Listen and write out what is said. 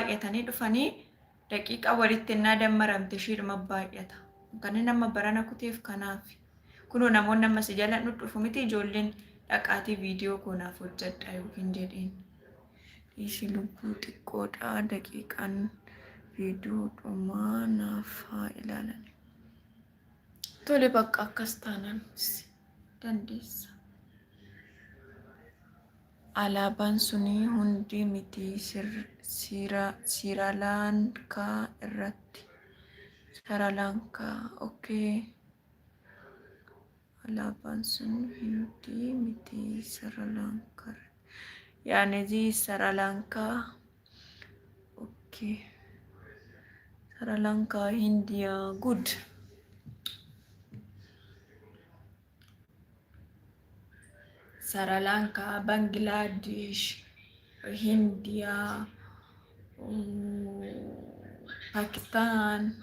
baay'atanii dhufanii daqiiqa walitti innaa dammaramte shiidhuma baay'ata. Kan nama barana kuteef kanaaf. Kunoo namoonni amma si jala dhufu miti ijoolleen dhaqaatii viidiyoo koonaaf hojjedha yookiin jedheen. Ishii lubbuu xiqqoodha daqiiqaan viidiyoo dhumaa naaf haa ilaalan. Tole bakka akkas taanaan dandeessa. Alaabaan suni hundi miti Siralankaa irratti. Siralankaa okay. Alaabaan sun hundi miti Siralankaa. Yani Siralankaa okay. Siralankaa India good. Siralanka, Bangladesh, India, Pakistan,